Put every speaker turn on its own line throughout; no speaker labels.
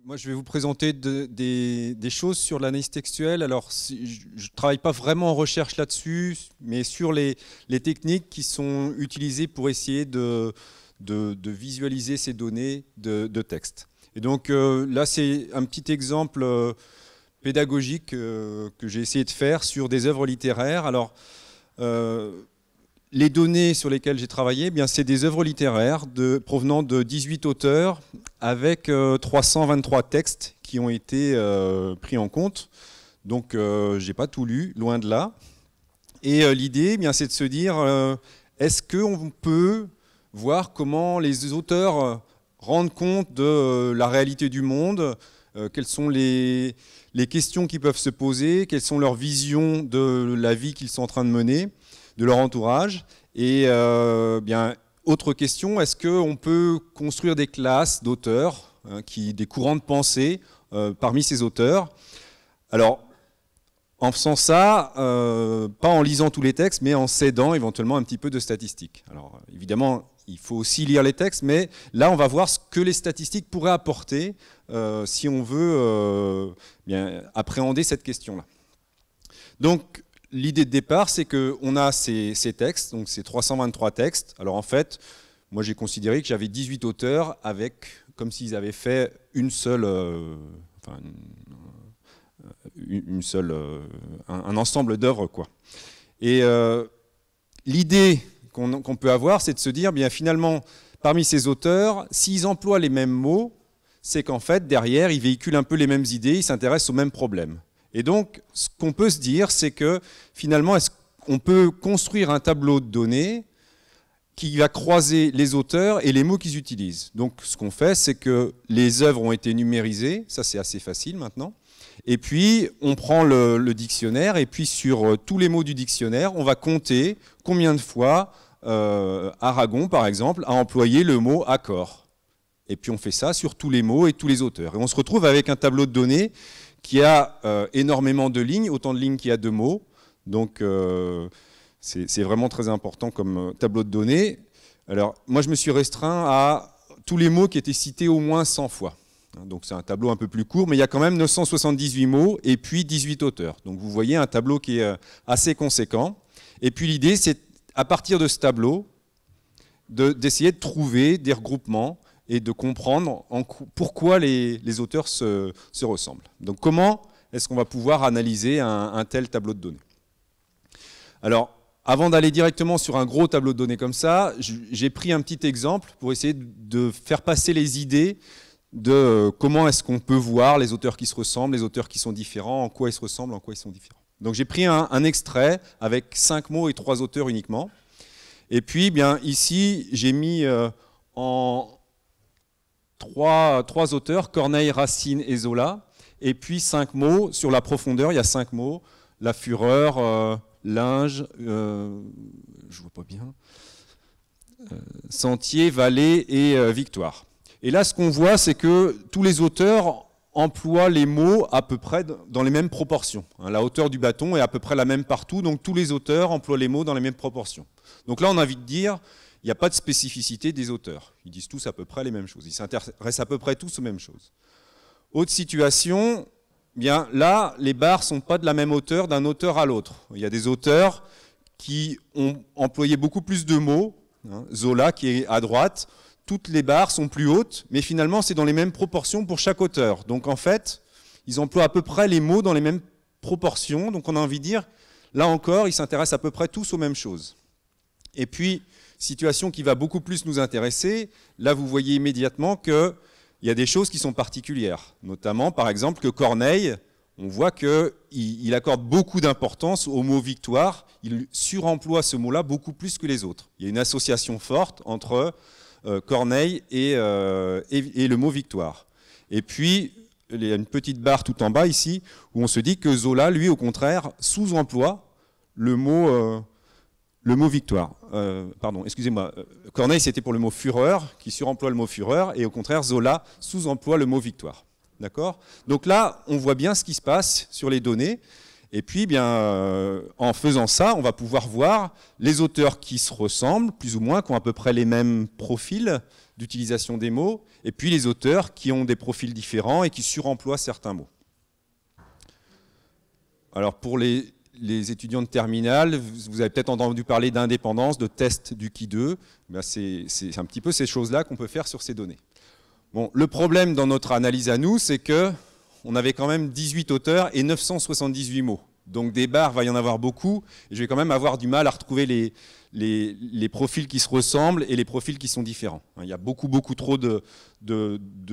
Moi, je vais vous présenter des choses sur l'analyse textuelle. Alors, je ne travaille pas vraiment en recherche là-dessus, mais sur les techniques qui sont utilisées pour essayer de visualiser ces données de texte. Et donc là, c'est un petit exemple pédagogique que j'ai essayé de faire sur des œuvres littéraires. Alors, les données sur lesquelles j'ai travaillé, eh bien, c'est des œuvres littéraires provenant de 18 auteurs avec 323 textes qui ont été pris en compte. Donc, je n'ai pas tout lu, loin de là. Et l'idée, eh bien, c'est de se dire, est-ce qu'on peut voir comment les auteurs rendent compte de la réalité du monde, quelles sont les questions qui peuvent se poser, quelles sont leurs visions de la vie qu'ils sont en train de mener, de leur entourage. Et bien, autre question, est-ce qu'on peut construire des classes d'auteurs, des courants de pensée parmi ces auteurs? Alors, en faisant ça, pas en lisant tous les textes, mais en s'aidant éventuellement un petit peu de statistiques. Alors, évidemment, il faut aussi lire les textes, mais là, on va voir ce que les statistiques pourraient apporter si on veut bien appréhender cette question-là. Donc, l'idée de départ, c'est qu'on a ces textes, donc ces 323 textes. Alors en fait, moi j'ai considéré que j'avais 18 auteurs avec, comme s'ils avaient fait un ensemble d'œuvres, quoi. Et l'idée qu'on peut avoir, c'est de se dire, bien finalement, parmi ces auteurs, s'ils emploient les mêmes mots, c'est qu'en fait, derrière, ils véhiculent un peu les mêmes idées, ils s'intéressent aux mêmes problèmes. Et donc, ce qu'on peut se dire, c'est que finalement, est-ce qu'on peut construire un tableau de données qui va croiser les auteurs et les mots qu'ils utilisent. Donc, ce qu'on fait, c'est que les œuvres ont été numérisées, ça c'est assez facile maintenant, et puis on prend le dictionnaire, et puis sur tous les mots du dictionnaire, on va compter combien de fois Aragon, par exemple, a employé le mot accord. Et puis on fait ça sur tous les mots et tous les auteurs. Et on se retrouve avec un tableau de données qui a énormément de lignes, autant de lignes qu'il y a de mots. Donc c'est vraiment très important comme tableau de données. Alors moi je me suis restreint à tous les mots qui étaient cités au moins 100 fois. Donc c'est un tableau un peu plus court, mais il y a quand même 978 mots et puis 18 auteurs. Donc vous voyez un tableau qui est assez conséquent. Et puis l'idée c'est à partir de ce tableau d'essayer de trouver des regroupements et de comprendre pourquoi les auteurs se ressemblent. Donc comment est-ce qu'on va pouvoir analyser un tel tableau de données? Alors, avant d'aller directement sur un gros tableau de données comme ça, j'ai pris un petit exemple pour essayer de faire passer les idées de comment est-ce qu'on peut voir les auteurs qui se ressemblent, les auteurs qui sont différents, en quoi ils se ressemblent, en quoi ils sont différents. Donc j'ai pris un extrait avec 5 mots et 3 auteurs uniquement. Et puis, bien ici, j'ai mis en trois auteurs, Corneille, Racine et Zola, et puis 5 mots sur la profondeur, il y a 5 mots, la fureur, linge, je vois pas bien, sentier, vallée et victoire. Et là, ce qu'on voit, c'est que tous les auteurs emploient les mots à peu près dans les mêmes proportions. La hauteur du bâton est à peu près la même partout, donc tous les auteurs emploient les mots dans les mêmes proportions. Donc là, on a envie de dire, il n'y a pas de spécificité des auteurs. Ils disent tous à peu près les mêmes choses. Ils s'intéressent à peu près tous aux mêmes choses. Autre situation, bien là, les barres ne sont pas de la même hauteur d'un auteur à l'autre. Il y a des auteurs qui ont employé beaucoup plus de mots. Zola, qui est à droite, toutes les barres sont plus hautes, mais finalement, c'est dans les mêmes proportions pour chaque auteur. Donc en fait, ils emploient à peu près les mots dans les mêmes proportions. Donc on a envie de dire, là encore, ils s'intéressent à peu près tous aux mêmes choses. Et puis, situation qui va beaucoup plus nous intéresser, là vous voyez immédiatement qu'il y a des choses qui sont particulières. Notamment, par exemple, que Corneille, on voit qu'il accorde beaucoup d'importance au mot victoire, il suremploie ce mot-là beaucoup plus que les autres. Il y a une association forte entre Corneille et le mot victoire. Et puis, il y a une petite barre tout en bas ici, où on se dit que Zola, lui, au contraire, sous-emploie le mot victoire. Pardon, excusez-moi. Corneille, c'était pour le mot fureur, qui suremploie le mot fureur, et au contraire, Zola sous-emploie le mot victoire. D'accord? Donc là, on voit bien ce qui se passe sur les données. Et puis, en faisant ça, on va pouvoir voir les auteurs qui se ressemblent, plus ou moins, qui ont à peu près les mêmes profils d'utilisation des mots, et puis les auteurs qui ont des profils différents et qui suremploient certains mots. Alors, pour les étudiants de terminale, vous avez peut-être entendu parler d'indépendance, de test du qui 2. C'est un petit peu ces choses-là qu'on peut faire sur ces données. Bon, le problème dans notre analyse à nous, c'est que on avait quand même 18 auteurs et 978 mots. Donc des barres, il va y en avoir beaucoup, et je vais quand même avoir du mal à retrouver les profils qui se ressemblent et les profils qui sont différents. Il y a beaucoup trop de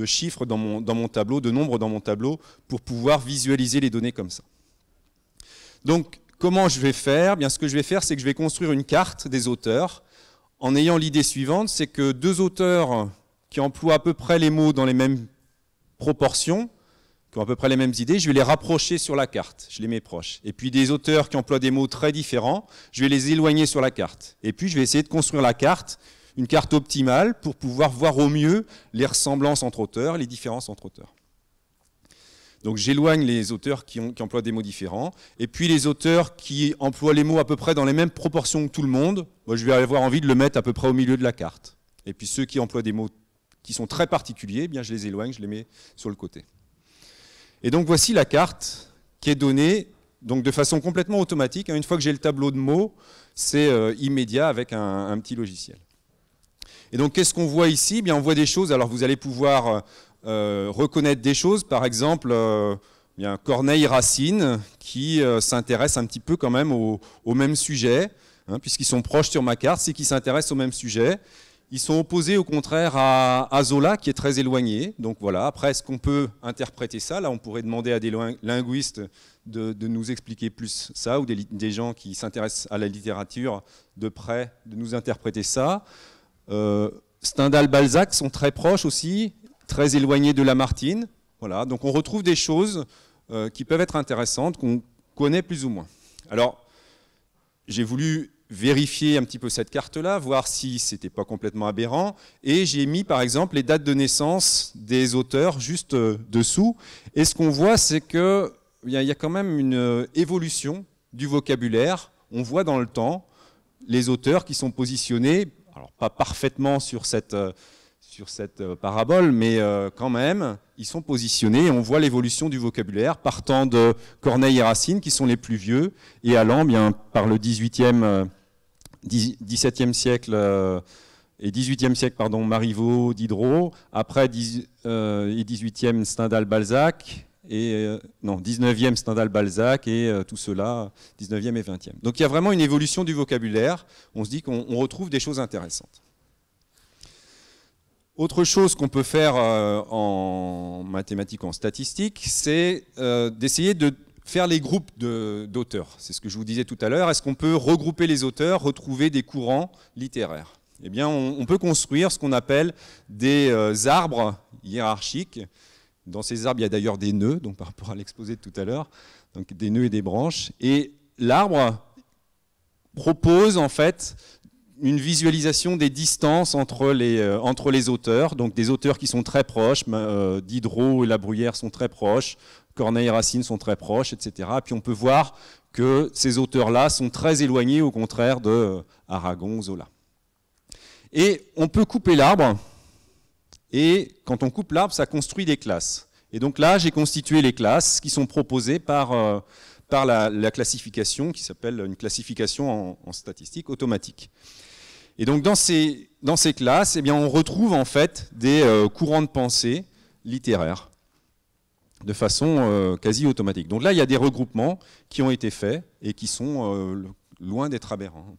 chiffres dans mon tableau, de nombres dans mon tableau, pour pouvoir visualiser les données comme ça. Donc comment je vais faire? Ce que je vais faire, c'est que je vais construire une carte des auteurs, en ayant l'idée suivante, c'est que deux auteurs qui emploient à peu près les mots dans les mêmes proportions, qui ont à peu près les mêmes idées, je vais les rapprocher sur la carte, je les mets proches. Et puis des auteurs qui emploient des mots très différents, je vais les éloigner sur la carte. Et puis je vais essayer de construire la carte, une carte optimale, pour pouvoir voir au mieux les ressemblances entre auteurs, les différences entre auteurs. Donc j'éloigne les auteurs qui emploient des mots différents, et puis les auteurs qui emploient les mots à peu près dans les mêmes proportions que tout le monde, moi, je vais avoir envie de le mettre à peu près au milieu de la carte. Et puis ceux qui emploient des mots qui sont très particuliers, je les éloigne, je les mets sur le côté. Et donc voici la carte qui est donnée donc de façon complètement automatique. Une fois que j'ai le tableau de mots, c'est immédiat avec un petit logiciel. Et donc qu'est-ce qu'on voit ici? On voit des choses, alors vous allez pouvoir reconnaître des choses, par exemple Corneille-Racine qui s'intéresse un petit peu quand même au même sujet, puisqu'ils sont proches sur ma carte, c'est qu'ils s'intéressent au même sujet. Ils sont opposés au contraire à Zola qui est très éloigné. Donc voilà, après est-ce qu'on peut interpréter ça? Là on pourrait demander à des linguistes de nous expliquer plus ça, ou des gens qui s'intéressent à la littérature de près, de nous interpréter ça. Stendhal-Balzac sont très proches aussi, très éloignés de Lamartine. Voilà, donc on retrouve des choses qui peuvent être intéressantes, qu'on connaît plus ou moins. Alors, j'ai voulu vérifier un petit peu cette carte-là, voir si c'était pas complètement aberrant, et j'ai mis par exemple les dates de naissance des auteurs juste dessous, et ce qu'on voit, c'est qu'il y a quand même une évolution du vocabulaire. On voit dans le temps les auteurs qui sont positionnés, alors pas parfaitement sur cette parabole, mais quand même, ils sont positionnés et on voit l'évolution du vocabulaire partant de Corneille et Racine, qui sont les plus vieux, et allant par le 17e siècle et 18e siècle, Marivaux, Diderot, après 18e Stendhal-Balzac, et 19e Stendhal-Balzac, et tout cela, 19e et 20e. Donc il y a vraiment une évolution du vocabulaire, on se dit qu'on retrouve des choses intéressantes. Autre chose qu'on peut faire en mathématiques, en statistique, c'est d'essayer de faire les groupes d'auteurs. C'est ce que je vous disais tout à l'heure. Est-ce qu'on peut regrouper les auteurs, retrouver des courants littéraires? Eh bien, on peut construire ce qu'on appelle des arbres hiérarchiques. Dans ces arbres, il y a d'ailleurs des nœuds, donc par rapport à l'exposé de tout à l'heure, donc des nœuds et des branches. Et l'arbre propose en fait une visualisation des distances entre les auteurs, donc des auteurs qui sont très proches, Diderot et La Bruyère sont très proches, Corneille et Racine sont très proches, etc. Puis on peut voir que ces auteurs-là sont très éloignés, au contraire de Aragon, Zola. Et on peut couper l'arbre, et quand on coupe l'arbre, ça construit des classes. Et donc là, j'ai constitué les classes qui sont proposées par la classification, qui s'appelle une classification en statistique automatique. Et donc dans ces classes, on retrouve en fait des courants de pensée littéraires de façon quasi automatique. Donc là, il y a des regroupements qui ont été faits et qui sont loin d'être aberrants.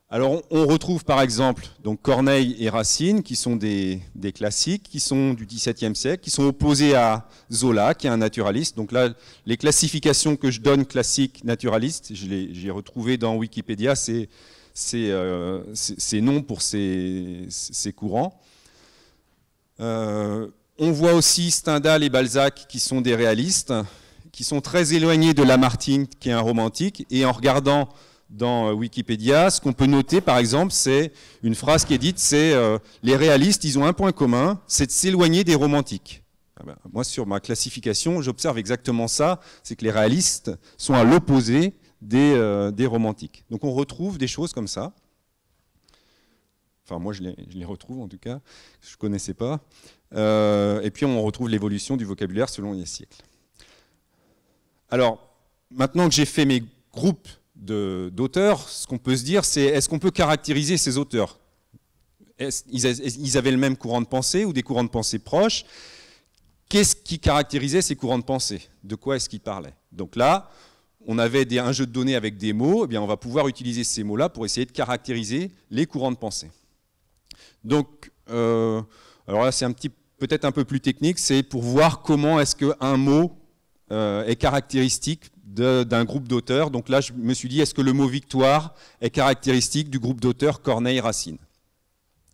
Alors on retrouve par exemple donc Corneille et Racine, qui sont des classiques, qui sont du XVIIe siècle, qui sont opposés à Zola, qui est un naturaliste. Donc là, les classifications que je donne, classiques, naturalistes, j'ai retrouvé dans Wikipédia, c'est noms pour ces courants. On voit aussi Stendhal et Balzac qui sont des réalistes, qui sont très éloignés de Lamartine qui est un romantique. Et en regardant dans Wikipédia, ce qu'on peut noter par exemple, c'est une phrase qui est dite, c'est les réalistes, ils ont un point commun, c'est de s'éloigner des romantiques. Ah ben, moi, sur ma classification, j'observe exactement ça, c'est que les réalistes sont à l'opposé des romantiques. Donc on retrouve des choses comme ça. Enfin, moi, je les retrouve en tout cas, je ne connaissais pas. Et puis on retrouve l'évolution du vocabulaire selon les siècles. Alors, maintenant que j'ai fait mes groupes d'auteurs, ce qu'on peut se dire, c'est est-ce qu'on peut caractériser ces auteurs? Ils avaient le même courant de pensée ou des courants de pensée proches? Qu'est-ce qui caractérisait ces courants de pensée? De quoi est-ce qu'ils parlaient? Donc là, on avait un jeu de données avec des mots, eh bien on va pouvoir utiliser ces mots-là pour essayer de caractériser les courants de pensée. Donc, alors là, c'est peut-être un peu plus technique, c'est pour voir comment est-ce qu'un mot est caractéristique d'un groupe d'auteurs. Donc là, je me suis dit, est-ce que le mot victoire est caractéristique du groupe d'auteurs Corneille-Racine?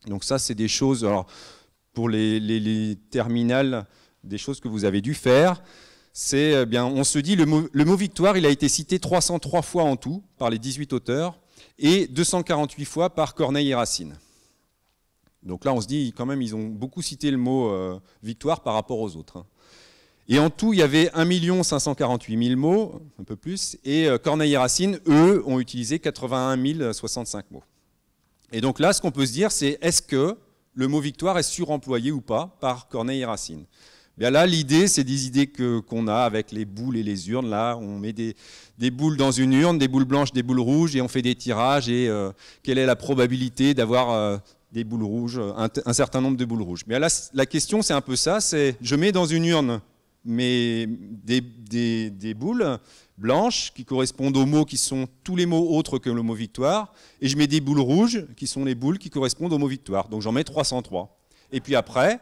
Donc ça, c'est des choses, alors, pour les terminales, des choses que vous avez dû faire. C'est, bien, on se dit, le mot victoire, il a été cité 303 fois en tout, par les 18 auteurs, et 248 fois par Corneille et Racine. Donc là, on se dit, quand même, ils ont beaucoup cité le mot victoire par rapport aux autres. Et en tout, il y avait 1 548 000 mots, un peu plus, et Corneille et Racine, eux, ont utilisé 81 065 mots. Et donc là, ce qu'on peut se dire, c'est est-ce que le mot victoire est suremployé ou pas par Corneille et Racine? Bien là, l'idée, c'est des idées qu'on a avec les boules et les urnes. Là, on met des boules dans une urne, des boules blanches, des boules rouges, et on fait des tirages. Et quelle est la probabilité d'avoir des boules rouges, un certain nombre de boules rouges? Bien là, la question, c'est un peu ça. C'est je mets dans une urne des boules blanches qui correspondent aux mots qui sont tous les mots autres que le mot victoire, et je mets des boules rouges qui sont les boules qui correspondent au mot victoire. Donc j'en mets 303. Et puis après,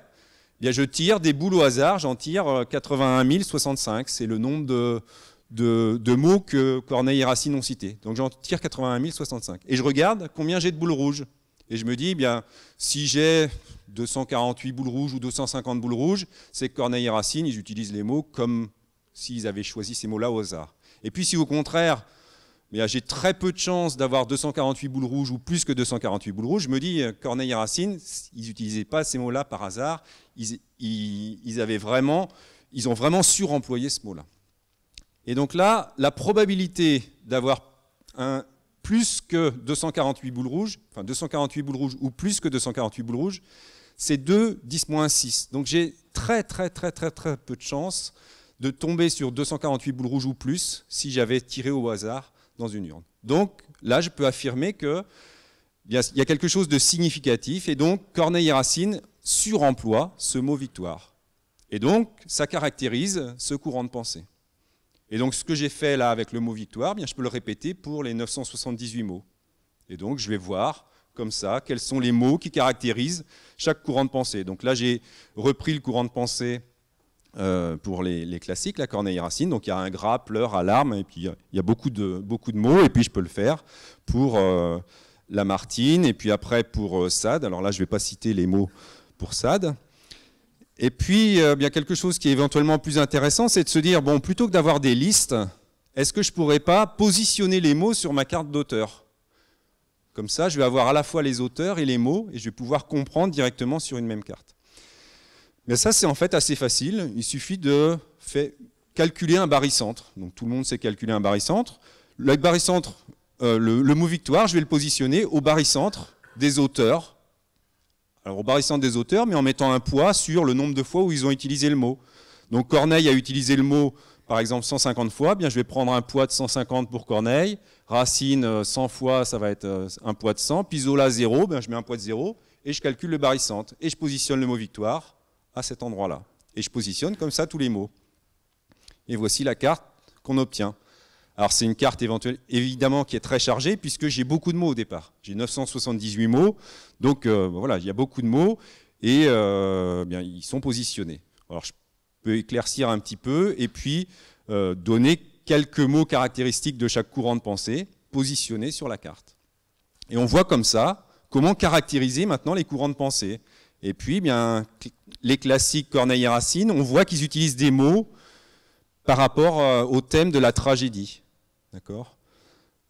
bien, je tire des boules au hasard, j'en tire 81 065, c'est le nombre de mots que Corneille et Racine ont cités. Donc j'en tire 81 065. Et je regarde combien j'ai de boules rouges. Et je me dis, bien, si j'ai 248 boules rouges ou 250 boules rouges, c'est que Corneille et Racine, ils utilisent les mots comme s'ils avaient choisi ces mots-là au hasard. Et puis si au contraire, j'ai très peu de chances d'avoir 248 boules rouges ou plus que 248 boules rouges, je me dis, Corneille et Racine, ils n'utilisaient pas ces mots-là par hasard, ils ont vraiment suremployé ce mot-là. Et donc là, la probabilité d'avoir plus que 248 boules rouges, enfin 248 boules rouges ou plus que 248 boules rouges, c'est 2 10-6. Donc j'ai très peu de chances de tomber sur 248 boules rouges ou plus si j'avais tiré au hasard dans une urne. Donc là, je peux affirmer qu'il y a quelque chose de significatif, et donc Corneille et Racine suremploient ce mot victoire. Et donc, ça caractérise ce courant de pensée. Et donc, ce que j'ai fait là avec le mot victoire, bien, je peux le répéter pour les 978 mots. Et donc, je vais voir, comme ça, quels sont les mots qui caractérisent chaque courant de pensée. Donc là, j'ai repris le courant de pensée pour les classiques, la Corneille et Racine. Donc il y a ingrat, pleure, alarme, et puis il y a beaucoup de mots, et puis je peux le faire pour Lamartine, et puis après pour Sade. Alors là, je ne vais pas citer les mots pour Sade. Et puis, bien quelque chose qui est éventuellement plus intéressant, c'est de se dire, bon, plutôt que d'avoir des listes, est-ce que je ne pourrais pas positionner les mots sur ma carte d'auteur? Comme ça, je vais avoir à la fois les auteurs et les mots, et je vais pouvoir comprendre directement sur une même carte. Mais ça, c'est en fait assez facile. Il suffit de calculer un barycentre. Donc tout le monde sait calculer un barycentre. Le barycentre, le mot victoire, je vais le positionner au barycentre des auteurs. Alors au barycentre des auteurs, mais en mettant un poids sur le nombre de fois où ils ont utilisé le mot. Donc Corneille a utilisé le mot, par exemple, 150 fois. Bien, je vais prendre un poids de 150 pour Corneille. Racine, 100 fois, ça va être un poids de 100. Puis Zola, 0, bien, je mets un poids de 0. Et je calcule le barycentre. Et je positionne le mot victoire à cet endroit-là. Et je positionne comme ça tous les mots. Et voici la carte qu'on obtient. Alors c'est une carte évidemment qui est très chargée, puisque j'ai beaucoup de mots au départ. J'ai 978 mots, donc voilà, il y a beaucoup de mots, et bien, ils sont positionnés. Alors je peux éclaircir un petit peu, et puis donner quelques mots caractéristiques de chaque courant de pensée, positionnés sur la carte. Et on voit comme ça comment caractériser maintenant les courants de pensée. Et puis, bien, les classiques Corneille et Racine, on voit qu'ils utilisent des mots par rapport au thème de la tragédie. D'accord ?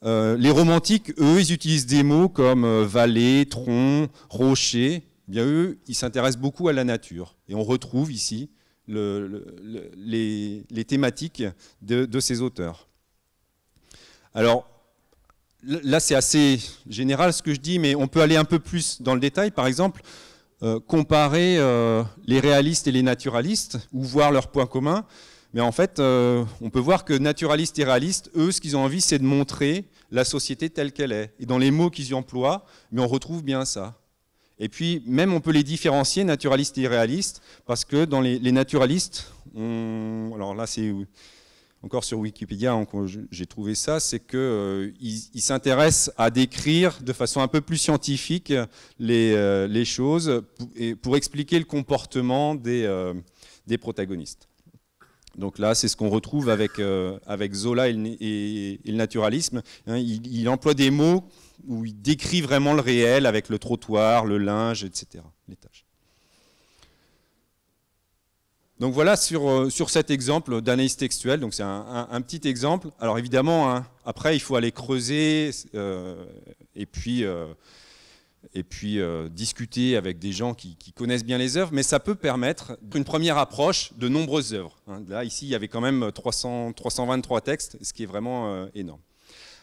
Les romantiques, eux, ils utilisent des mots comme vallée, tronc, rocher. Bien, eux, ils s'intéressent beaucoup à la nature. Et on retrouve ici les thématiques de ces auteurs. Alors, là, c'est assez général ce que je dis, mais on peut aller un peu plus dans le détail. Par exemple, comparer les réalistes et les naturalistes, ou voir leurs points communs. Mais en fait, on peut voir que naturalistes et réalistes, eux, ce qu'ils ont envie, c'est de montrer la société telle qu'elle est. Et dans les mots qu'ils y emploient, mais on retrouve bien ça. Et puis, même on peut les différencier, naturalistes et réalistes, parce que dans les naturalistes, alors là, c'est encore sur Wikipédia, j'ai trouvé ça, c'est qu'ils s'intéressent à décrire de façon un peu plus scientifique les choses pour expliquer le comportement des protagonistes. Donc là, c'est ce qu'on retrouve avec Zola et le naturalisme. Il emploie des mots où il décrit vraiment le réel avec le trottoir, le linge, etc., les tâches. Donc voilà sur cet exemple d'analyse textuelle. Donc c'est un petit exemple. Alors évidemment, après, il faut aller creuser et puis discuter avec des gens qui connaissent bien les œuvres, mais ça peut permettre une première approche de nombreuses œuvres. Là, ici, il y avait quand même 323 textes, ce qui est vraiment énorme.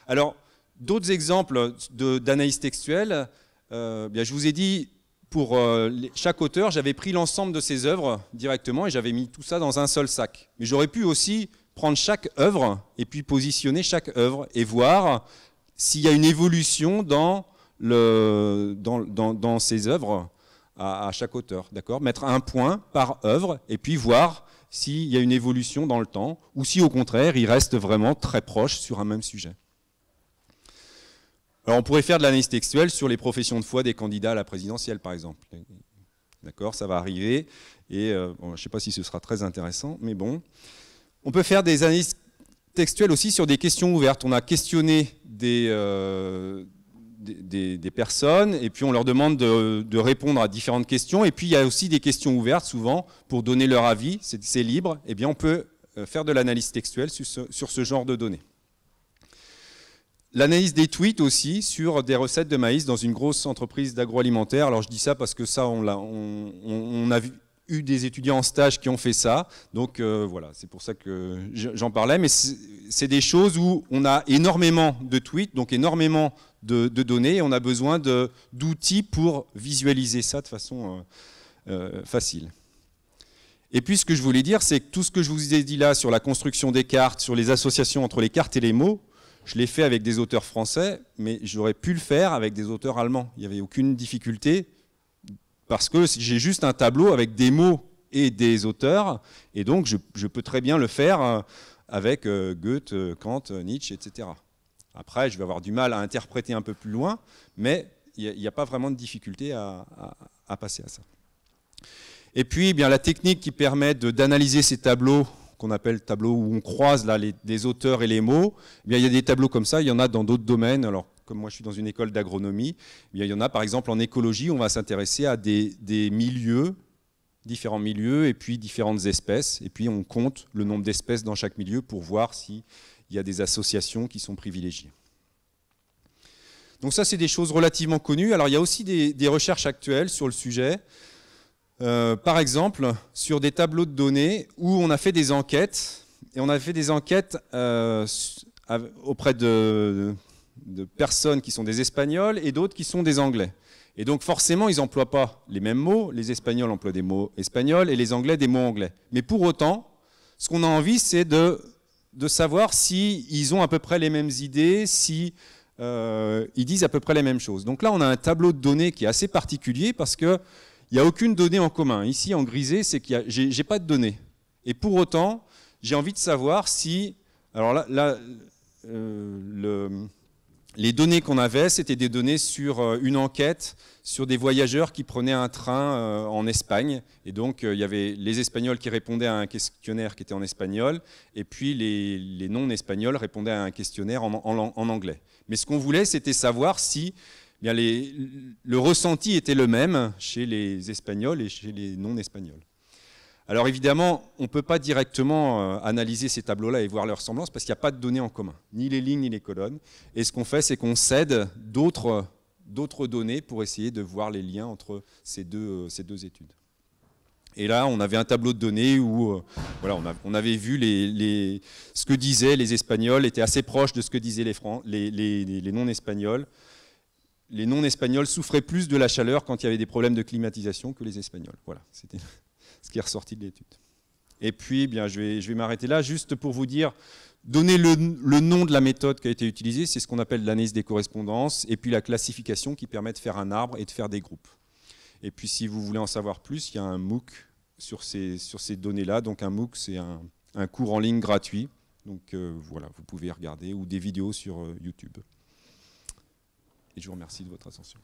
Alors, d'autres exemples d'analyse textuelle, bien, je vous ai dit, pour chaque auteur, j'avais pris l'ensemble de ses œuvres directement et j'avais mis tout ça dans un seul sac. Mais j'aurais pu aussi prendre chaque œuvre et puis positionner chaque œuvre et voir s'il y a une évolution dans ces œuvres à chaque auteur, d'accord ? Mettre un point par œuvre et puis voir s'il y a une évolution dans le temps ou si au contraire il reste vraiment très proche sur un même sujet. Alors on pourrait faire de l'analyse textuelle sur les professions de foi des candidats à la présidentielle par exemple. D'accord, ça va arriver et bon, je ne sais pas si ce sera très intéressant, mais bon. On peut faire des analyses textuelles aussi sur des questions ouvertes. On a questionné des personnes et puis on leur demande de répondre à différentes questions et puis il y a aussi des questions ouvertes souvent pour donner leur avis, c'est libre, et bien on peut faire de l'analyse textuelle sur ce genre de données. L'analyse des tweets aussi sur des recettes de maïs dans une grosse entreprise d'agroalimentaire. Alors je dis ça parce que ça on a eu des étudiants en stage qui ont fait ça, donc voilà, c'est pour ça que j'en parlais, mais c'est des choses où on a énormément de tweets, donc énormément de données, et on a besoin d'outils pour visualiser ça de façon facile. Et puis ce que je voulais dire, c'est que tout ce que je vous ai dit là sur la construction des cartes, sur les associations entre les cartes et les mots, je l'ai fait avec des auteurs français, mais j'aurais pu le faire avec des auteurs allemands. Il n'y avait aucune difficulté, parce que j'ai juste un tableau avec des mots et des auteurs, et donc je peux très bien le faire avec Goethe, Kant, Nietzsche, etc. Après, je vais avoir du mal à interpréter un peu plus loin, mais il n'y a pas vraiment de difficulté à passer à ça. Et puis, eh bien, la technique qui permet d'analyser ces tableaux, qu'on appelle tableaux où on croise là, des auteurs et les mots, eh bien, il y a des tableaux comme ça, il y en a dans d'autres domaines. Alors, comme moi je suis dans une école d'agronomie, eh bien, il y en a par exemple en écologie, on va s'intéresser à des milieux, différents milieux, et puis différentes espèces, et puis on compte le nombre d'espèces dans chaque milieu pour voir s'il y a des associations qui sont privilégiées. Donc ça, c'est des choses relativement connues. Alors il y a aussi des recherches actuelles sur le sujet. Par exemple, sur des tableaux de données où on a fait des enquêtes, et on a fait des enquêtes auprès de personnes qui sont des Espagnols et d'autres qui sont des Anglais. Et donc forcément, ils n'emploient pas les mêmes mots. Les Espagnols emploient des mots espagnols et les Anglais des mots anglais. Mais pour autant, ce qu'on a envie, c'est de savoir s'ils ont à peu près les mêmes idées, si ils disent à peu près les mêmes choses. Donc là, on a un tableau de données qui est assez particulier parce que il n'y a aucune donnée en commun. Ici, en grisé, c'est qu'il j'ai pas de données. Et pour autant, j'ai envie de savoir si... Alors là les données qu'on avait, c'était des données sur une enquête sur des voyageurs qui prenaient un train en Espagne. Et donc, il y avait les Espagnols qui répondaient à un questionnaire qui était en espagnol, et puis les non-espagnols répondaient à un questionnaire en anglais. Mais ce qu'on voulait, c'était savoir si... Bien, le ressenti était le même chez les Espagnols et chez les non-Espagnols. Alors évidemment, on ne peut pas directement analyser ces tableaux-là et voir leurs ressemblances parce qu'il n'y a pas de données en commun, ni les lignes ni les colonnes. Et ce qu'on fait, c'est qu'on cède d'autres données pour essayer de voir les liens entre ces deux études. Et là, on avait un tableau de données où voilà, on avait vu ce que disaient les Espagnols était assez proche de ce que disaient les non-Espagnols. Les non-Espagnols souffraient plus de la chaleur quand il y avait des problèmes de climatisation que les Espagnols. Voilà, c'était ce qui est ressorti de l'étude. Et puis, bien, je vais m'arrêter là juste pour vous dire, donner le nom de la méthode qui a été utilisée, c'est ce qu'on appelle l'analyse des correspondances, et puis la classification qui permet de faire un arbre et de faire des groupes. Et puis si vous voulez en savoir plus, il y a un MOOC sur ces données-là. Donc un MOOC, c'est un cours en ligne gratuit. Donc voilà, vous pouvez regarder, ou des vidéos sur YouTube. Et je vous remercie de votre attention.